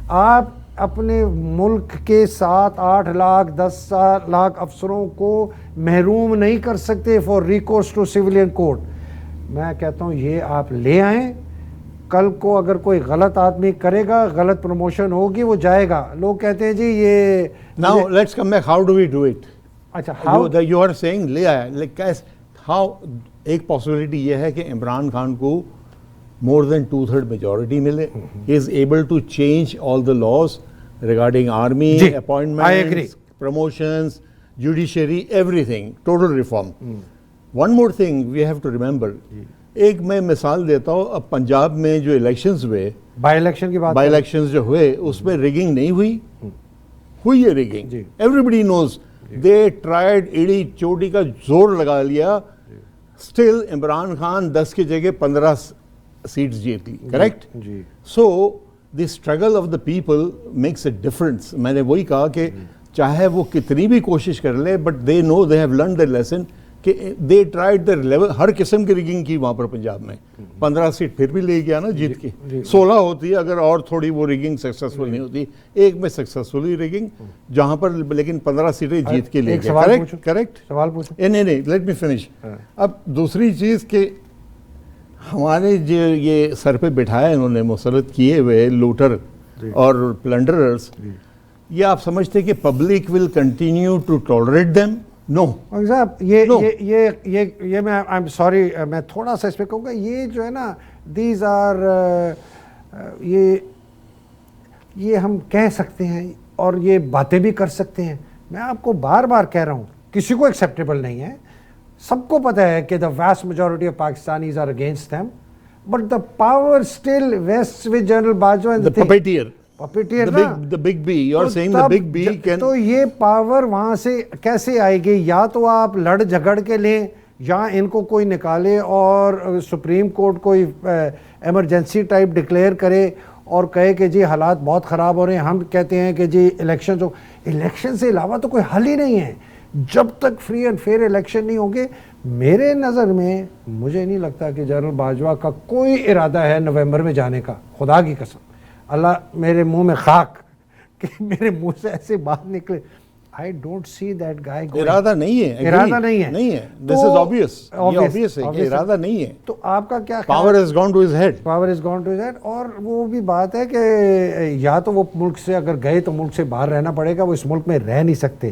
آپ اپنے ملک کے 7-8 لاکھ 10 لاکھ افسروں کو محروم نہیں کر سکتے for recourse to civilian court. میں کہتا ہوں یہ آپ لے آئیں، کل کو اگر کوئی غلط آدمی کرے گا، غلط پروموشن ہوگی، وہ جائے گا۔ لوگ کہتے ہیں جی یہ
now let's come back, how do we do it?
اچھا
you are saying لے آیا، like how ایک possibility یہ ہے کہ عمران خان کو more than 2/3 majority ملے، he is able to change all the laws regarding army, appointments, promotions, judiciary, everything, total reform. One more thing we have to remember، ایک میں مثال دیتا ہوں، اب پنجاب میں جو الیکشنز ہوئے،
بائی الیکشن کی بات،
بائی الیکشنز جو ہوئے اس میں ریگنگ نہیں ہوئی ہے rigging, everybody knows, they tried, ایڑی چوٹی کا زور لگا لیا، اسٹل عمران خان 10 کی جگہ 15 سیٹس جیت لی، correct? So the struggle of the people makes a difference. میں نے وہی کہا کہ چاہے وہ کتنی بھی کوشش کر لے but they know, they have learn the lesson کہ دے ٹرائیڈ دیئر لیول، ہر قسم کی ریگنگ کی وہاں پر پنجاب میں۔ 15 سیٹ پھر بھی لے گیا نا جیت کے، 16 ہوتی ہے اگر اور تھوڑی وہ ریگنگ سکسیسفل نہیں ہوتی، ایک میں سکسیسفلی ریگنگ جہاں پر، لیکن 15 سیٹیں جیت کے لے گیا۔ کریکٹ؟
سوال پوچھو۔
نہیں لیٹ می فنش۔ اب دوسری چیز کہ ہمارے جو یہ سر پہ بٹھائے انہوں نے مسلط کیے ہوئے لوٹر اور پلنڈررز، یہ آپ سمجھتے کہ public will continue to tolerate them? No
صاحب، یہ میں آئی ایم سوری، میں تھوڑا سا اس پہ کہوں گا، یہ جو ہے نا دیز آر، یہ ہم کہہ سکتے ہیں اور یہ باتیں بھی کر سکتے ہیں۔ میں آپ کو بار بار کہہ رہا ہوں کسی کو ایکسیپٹیبل نہیں ہے، سب کو پتہ ہے کہ the vast majority of Pakistanis are against them, but the power still vest with general Bajwa and the
big B, you are saying the big B can...
تو یہ پاور وہاں سے کیسے آئے گی؟ یا تو آپ لڑ جھگڑ کے لیں، یا ان کو کوئی نکالے اور سپریم کورٹ کوئی ایمرجنسی ٹائپ ڈکلیئر کرے اور کہے کہ جی حالات بہت خراب ہو رہے ہیں، ہم کہتے ہیں کہ جی الیکشن سے علاوہ تو کوئی حل ہی نہیں ہے۔ جب تک فری اینڈ فیئر الیکشن نہیں ہوں گے، میرے نظر میں مجھے نہیں لگتا کہ جنرل باجوہ کا کوئی ارادہ ہے نومبر میں جانے کا، خدا کی قسم، اللہ میرے منہ میں خاک کہ میرے منہ سے ایسے بات نکلے۔ I don't see that guy going.
ارادہ نہیں ہے،
ارادہ نہیں ہے،
نہیں ہے، this is obvious، یہ obvious ہے کہ ارادہ نہیں ہے۔
تو آپ کا کیا
power has gone to his head،
power has gone to his head۔ اور وہ بھی بات ہے کہ یا تو وہ ملک سے اگر گئے تو ملک سے باہر رہنا پڑے گا، وہ اس ملک میں رہ نہیں سکتے۔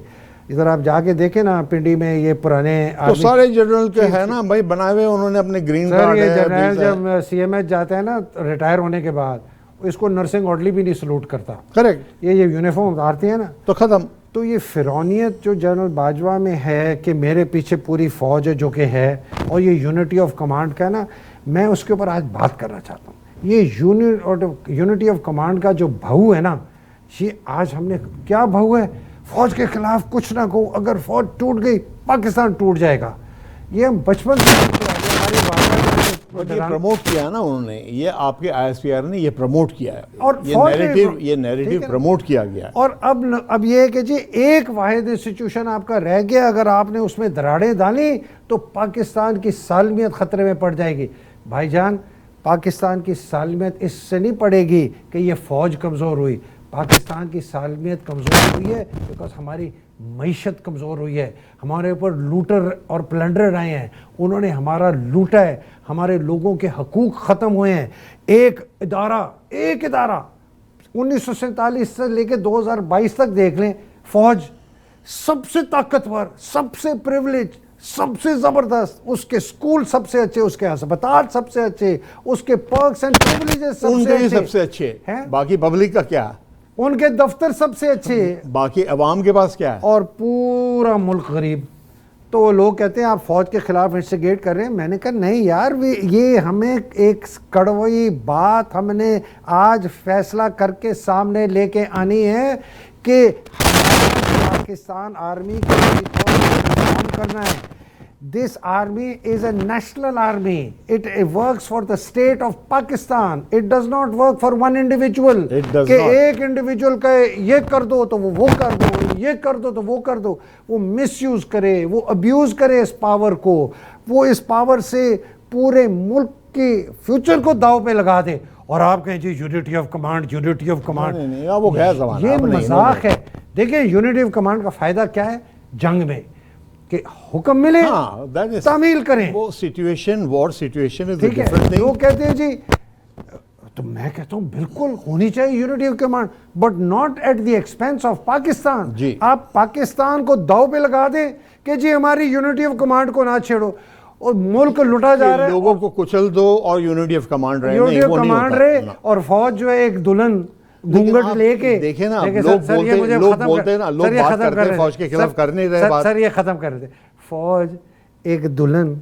ادھر آپ جا کے دیکھیں نا پنڈی میں یہ پرانے
تو سارے جنرل کے ہے نا بھائی بنائے ہوئے انہوں نے اپنے گرین کارڈ ہے۔
جنرل جب سی ایم ایچ جاتا ہے نا ریٹائر ہونے کے بعد، اس کو نرسنگ آرڈرلی بھی نہیں سلوٹ کرتا،
کریکٹ،
یہ یونیفارم اتارتی ہے نا
تو ختم۔
تو یہ فرعونیت جو جنرل باجوہ میں ہے کہ میرے پیچھے پوری فوج ہے جو کہ ہے، اور یہ یونٹی آف کمانڈ کا نا، میں اس کے اوپر آج بات کرنا چاہتا ہوں۔ یہ یونٹی آف کمانڈ کا جو بہو ہے نا، یہ آج ہم نے کیا بہو ہے؟ فوج کے خلاف کچھ نہ کہو، اگر فوج ٹوٹ گئی پاکستان ٹوٹ جائے گا۔ یہ ہم بچپن سے ہماری
یہ پروموٹ کیا نا انہوں نے, یہ آپ کے ISPR نے یہ پروموٹ کیا ہے,
اور
یہ نیریٹو پروموٹ کیا گیا ہے.
اور اب یہ ہے کہ جی ایک واحد انسٹیٹیوشن آپ کا رہ گیا, اگر آپ نے اس میں دراڑیں ڈالی تو پاکستان کی سالمیت خطرے میں پڑ جائے گی. بھائی جان, پاکستان کی سالمیت اس سے نہیں پڑے گی کہ یہ فوج کمزور ہوئی, پاکستان کی سالمیت کمزور ہوئی ہے بیکاز ہماری معیشت کمزور ہوئی ہے, ہمارے اوپر لوٹر اور پلنڈر آئے ہیں, انہوں نے ہمارا لوٹا ہے, ہمارے لوگوں کے حقوق ختم ہوئے ہیں. ایک ادارہ 1947 سے لے کے 2022 تک دیکھ لیں, فوج سب سے طاقتور, سب سے پریولیج, سب سے زبردست, اس کے سکول سب سے اچھے, اس کے ہسپتال سب سے اچھے, اس کے پرکس اینڈ پریولیجز
سب سے اچھے ہیں, باقی پبلک کا کیا,
ان کے دفتر سب سے اچھے,
باقی عوام کے پاس کیا ہے,
اور پورا ملک غریب. تو لوگ کہتے ہیں آپ فوج کے خلاف انسٹیگیٹ کر رہے ہیں. میں نے کہا نہیں یار, یہ ہمیں ایک کڑوی بات ہم نے آج فیصلہ کر کے سامنے لے کے آنی ہے کہ پاکستان آرمی کو کام کرنا ہے. This army is a national army. It works for the state of Pakistan. It does not work for one individual.
It does
کہ
not.
ایک انڈیویجول کہے یہ کر دو تو وہ کر دو, یہ کر دو تو وہ کر دو. وہ مس یوز کرے, وہ ابیوز کرے اس پاور کو, وہ اس پاور سے پورے ملک کے فیوچر کو داؤ پہ لگا دے. اور آپ کہیں جی unity of command, unity of command, یہ مذاق ہے. دیکھیں یونٹی آف کمانڈ کا فائدہ کیا ہے جنگ میں, کہ حکم ملے تعمیل کریں.
وہ سچویشن, وار سچویشن از
ٹھیک ہے. لوگ کہتے ہیں جی, تو میں کہتا ہوں بالکل ہونی چاہیے unity of command, but not at the expense of Pakistan. آپ پاکستان کو داؤ پہ لگا دیں کہ جی ہماری یونٹی آف کمانڈ کو نہ چھیڑو, اور ملک لٹا جا رہا ہے,
لوگوں کو کچل دو اور یونٹی آف کمانڈ رہے,
یونٹی آف کمانڈ رہے, اور فوج جو ہے ایک دلہن گھونگھٹ لے کے.
دیکھیں نا, لوگ بولتے ہیں نا, لوگ بات کرتے ہیں فوج کے خلاف کر نہیں رہے بات.
سر یہ ختم کر دیں. فوج ایک دلہن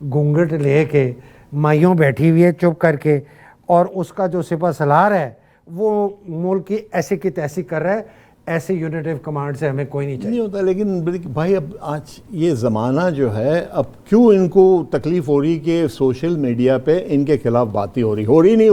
گھونگھٹ لے کے مائیوں بیٹھی ہوئی ہے چپ کر کے, اور اس کا جو سپہ سالار ہے وہ ملک کی ایسی کی تیسی کر رہا ہے. ایسے یونٹ آف کمانڈ سے ہمیں کوئی نہیں چاہیے.
نہیں ہوتا, لیکن بھائی اب آج یہ زمانہ جو ہے, اب کیوں ان کو تکلیف ہو رہی کہ سوشل میڈیا پہ ان کے خلاف باتیں ہو رہی نہیں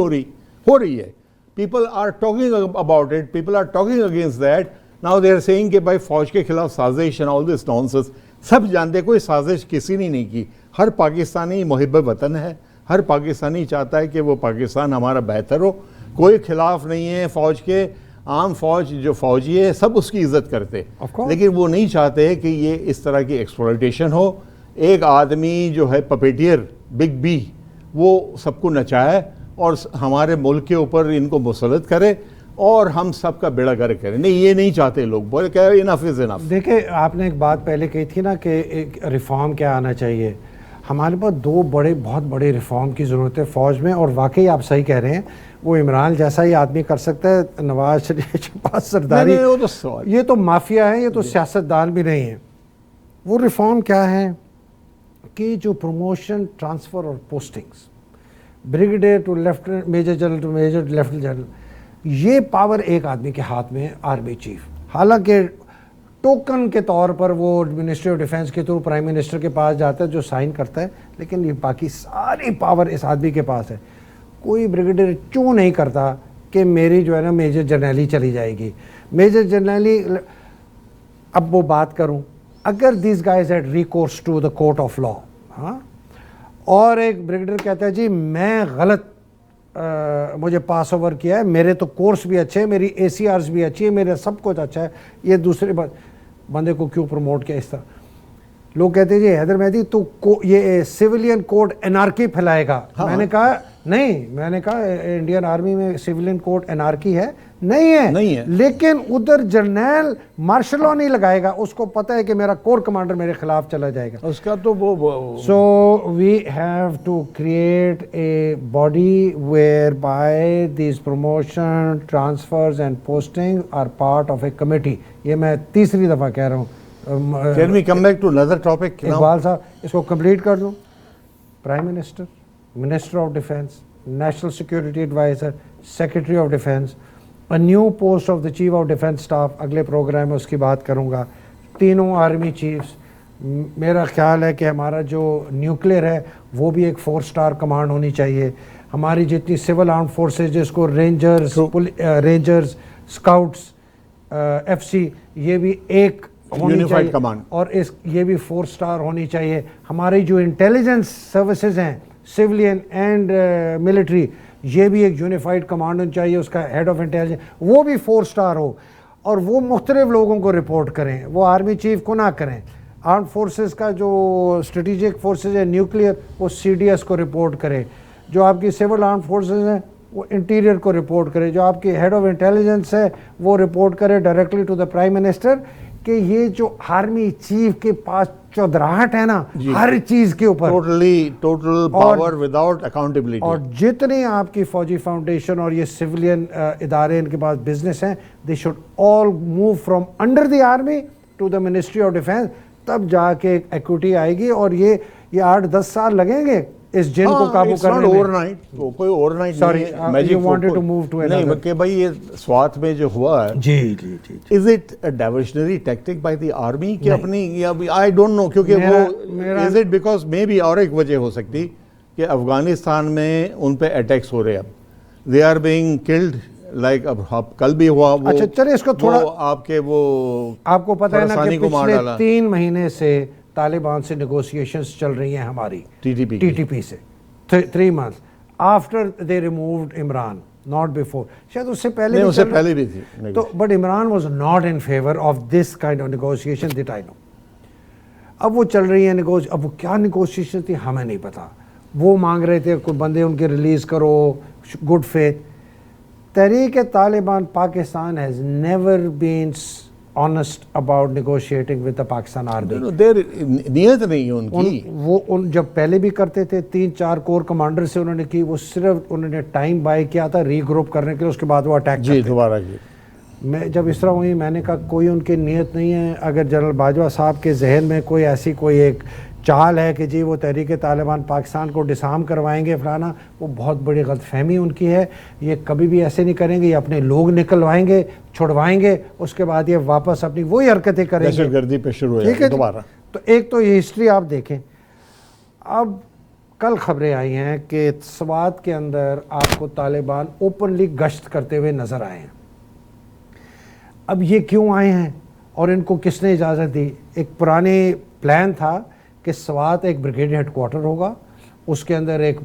ہو رہی ہے. People are talking about it, people are talking against that. Now they are saying کہ بھائی فوج کے خلاف سازش and all this nonsense. سب جانتے کوئی سازش کسی نے نہیں کی. ہر پاکستانی محب وطن ہے, ہر پاکستانی چاہتا ہے کہ وہ پاکستان ہمارا بہتر ہو. کوئی خلاف نہیں ہے فوج کے, عام فوج جو فوجی ہے سب اس کی عزت کرتے, لیکن وہ نہیں چاہتے کہ یہ اس طرح کی ایکسپلوئٹیشن ہو. ایک آدمی جو ہے پپیٹیئر بگ بی, وہ سب کو نچائے اور ہمارے ملک کے اوپر ان کو مسلط کرے اور ہم سب کا بیڑا گرک کریں. نہیں, یہ نہیں چاہتے لوگ, بولے کہ انف از انف.
دیکھیں آپ نے ایک بات پہلے کہی تھی نا کہ ایک ریفارم کیا آنا چاہیے. ہمارے پاس دو بہت بڑے ریفارم کی ضرورت ہے فوج میں, اور واقعی آپ صحیح کہہ رہے ہیں, وہ عمران جیسا ہی آدمی کر سکتا ہے. نواز شریف کے پاس سرداری, یہ تو مافیا ہے, یہ تو سیاستدان بھی نہیں ہے. وہ ریفارم کیا ہے کہ جو پروموشن, ٹرانسفر اور postings, brigadier to lieutenant, major general to major to lieutenant general, یہ پاور ایک آدمی کے ہاتھ میں ہے, آرمی چیف. حالانکہ ٹوکن کے طور پر وہ منسٹری آف ڈیفینس کے تھرو پرائم منسٹر کے پاس جاتا ہے جو سائن کرتا ہے, لیکن یہ باقی ساری پاور اس آدمی کے پاس ہے. کوئی بریگیڈیئر چوں نہیں کرتا کہ میری جو ہے نا میجر جرنیلی چلی جائے گی. میجر جرنیلی, اب وہ بات کروں, اگر these guys had recourse to the court of law, ہاں, اور ایک بریگیڈیئر کہتا ہے جی میں غلط, مجھے پاس اوور کیا ہے, میرے تو کورس بھی اچھے ہیں, میری اے سی آرز بھی اچھی ہے, میرا سب کچھ اچھا ہے, یہ دوسرے بندے کو کیوں پروموٹ کیا اس طرح. لوگ کہتے ہیں جی حیدر مہدی تو یہ سویلین کوڈ انارکی پھیلائے گا. میں نے کہا نہیں, میں نے کہا انڈین آرمی میں سویلین کوڈ انارکی ہے نہیں ہے, لیکن ادھر جرنیل مارشل لا نہیں لگائے گا, اس کو پتہ ہے کہ میرا کور کمانڈر میرے خلاف چلا جائے گا,
اس کا تو وہ.
So we have to create a body where by these promotion, transfers and posting are part of a committee. یہ میں تیسری دفعہ کہہ رہا ہوں.
Can we come back to another topic now?
Iqbal صاحب اس کو کمپلیٹ کر دوں. Prime minister, minister of defence, national security adviser, secretary of defence, a new post of the chief of defence staff, اگلے پروگرام میں اس کی بات کروں گا. تینوں آرمی چیفز میرا خیال ہے کہ ہمارا جو نیوکلیئر ہے وہ بھی ایک 4 سٹار کمانڈ ہونی چاہیے. ہماری جتنی سول آرم فورسز جس کو رینجرز اسکاؤٹس ایف سی یہ بھی ایک ہونی چاہیے اور یہ بھی 4 سٹار ہونی چاہیے. ہماری جو انٹیلیجنس سروسز ہیں سویلین اینڈ ملٹری یہ بھی ایک یونیفائڈ کمانڈ ہونی چاہیے. اس کا ہیڈ آف انٹیلیجنس وہ بھی 4 سٹار ہو اور وہ مختلف لوگوں کو رپورٹ کریں, وہ آرمی چیف کو نہ کریں. آرم فورسز کا جو اسٹریٹجک فورسز ہے نیوکلیئر وہ سی ڈی ایس کو رپورٹ کرے, جو آپ کی سول آرم فورسز ہیں وہ انٹیریئر کو رپورٹ کرے, جو آپ کی ہیڈ آف انٹیلیجنس ہے وہ رپورٹ کرے directly to the prime minister. کہ یہ جو آرمی چیف کے پاس چودراہٹ ہے نا ہر چیز کے اوپر
ٹوٹل پاور وداؤٹ اکاؤنٹیبلٹی,
اور جتنے آپ کی فوجی فاؤنڈیشن اور یہ سویلین ادارے ان کے پاس بزنس ہیں they should all move from under the army to the ministry of defence. تب جا کے ایکوٹی آئے گی اور یہ 8-10 سال لگیں گے اس جن کو قابو کرنے میں.
کوئی overnight
sorry you wanted to move to
نہیں کہ بھائی یہ سوات میں جو ہوا ہے
جی
is it a diversionary tactic by the army کہ اپنی یا آئی ڈونٹ نو کیونکہ وہ از اٹ بیکاز میں بھی اور ایک وجہ ہو سکتی کہ افغانستان میں ان پہ اٹیکس ہو رہے اب they are being killed like اب کل بھی ہوا.
اچھا چلے اس کو تھوڑا
آپ کے وہ
آپ کو پتہ ہے نا کہ پچھلے 3 مہینے سے طالبان سے نیگوسیشنز چل رہی ہیں ہماری ٹی ٹی پی سے 3 months after they removed Imran, not before. شاید اس سے پہلے
بھی تھی
تو but Imran was not in favor of this kind of negotiation that I know. اب وہ چل رہی ہیں اب وہ کیا نیگوشیشن تھی ہمیں نہیں پتا. وہ مانگ رہے تھے کوئی بندے ان کے ریلیز کرو گڈ فیتھ. تحریک Taliban Pakistan has never been honest about negotiating with the Pakistan Army.
نیت نہیں ان کی.
وہ جب پہلے بھی کرتے تھے 3-4 کور کمانڈر سے انہوں نے کی, وہ صرف انہوں نے ٹائم بائی کیا تھا ری گروپ کرنے کے لیے, اس کے بعد وہ اٹیک
جی دوبارہ کی.
میں جب اس طرح ہوئی میں نے کہا کوئی ان کی نیت نہیں ہے. اگر جنرل باجوہ صاحب کے ذہن میں کوئی ایسی کوئی ایک چال ہے کہ جی وہ تحریک طالبان پاکستان کو ڈسارم کروائیں گے فلانا, وہ بہت بڑی غلط فہمی ان کی ہے. یہ کبھی بھی ایسے نہیں کریں گے, یہ اپنے لوگ نکلوائیں گے چھڑوائیں گے, اس کے بعد یہ واپس اپنی وہی حرکتیں کریں گے,
دہشت گردی پہ شروع ہے دوبارہ.
تو ایک تو یہ ہسٹری آپ دیکھیں. اب کل خبریں آئی ہیں کہ سوات کے اندر آپ کو طالبان اوپنلی گشت کرتے ہوئے نظر آئے ہیں. اب یہ کیوں آئے ہیں اور ان کو کس نے اجازت دی؟ ایک پرانے پلان تھا کہ سوات ایک بریگیڈ ہیڈ کوارٹر ہوگا, اس کے اندر ایک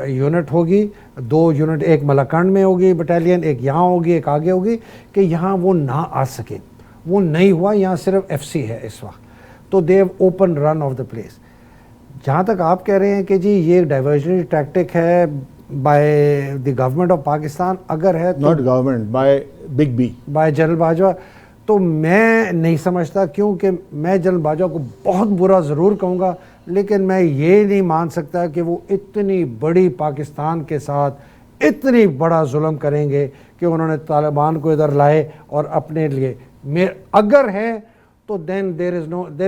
یونٹ ہوگی, 2 یونٹ, ایک ملاکنڈ میں ہوگی بٹالین, ایک یہاں ہوگی ایک آگے ہوگی, کہ یہاں وہ نہ آ سکے. وہ نہیں ہوا, یہاں صرف ایف سی ہے اس وقت. تو they open run of the place. جہاں تک آپ کہہ رہے ہیں کہ جی یہ ڈائیورژنری ٹیکٹک ہے by the government of Pakistan, اگر ہے
not government by big B,
by general Bajwa, تو میں نہیں سمجھتا. کیونکہ میں جنرل باجوہ کو بہت برا ضرور کہوں گا, لیکن میں یہ نہیں مان سکتا کہ وہ اتنی بڑی پاکستان کے ساتھ اتنی بڑا ظلم کریں گے کہ انہوں نے طالبان کو ادھر لائے اور اپنے لیے. اگر ہے تو دین دیر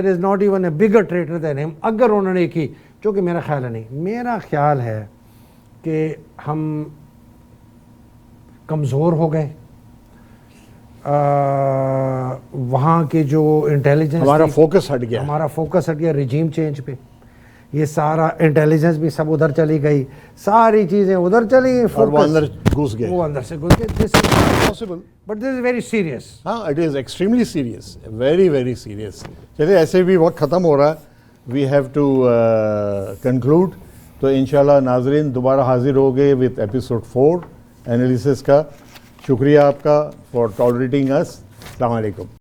از ناٹ ایون اے بگر ٹریٹر دین ہم, اگر انہوں نے کی, جو کہ میرا خیال ہے نہیں. میرا خیال ہے کہ ہم کمزور ہو گئے. وہاں کے جو انٹیلیجنس
ہمارا فوکس
ہٹ گیا ریجیم چینج پہ. یہ سارا انٹیلیجنس بھی سب ادھر چلی گئی, ساری چیزیں ادھر چلی گئی,
اور وہ اندر گھس گئے.
This is possible but this is very serious.
ہاں it is extremely serious, very very serious. چلیے ایسے بھی وقت ختم ہو رہا ہے, وی ہیو ٹو کنکلوڈ. تو انشاءاللہ ناظرین دوبارہ حاضر ہو گئے وتھ ایپیسوڈ 4 انالیسس کا. شکریہ آپ کا فار ٹالریٹنگ اس. السلام علیکم.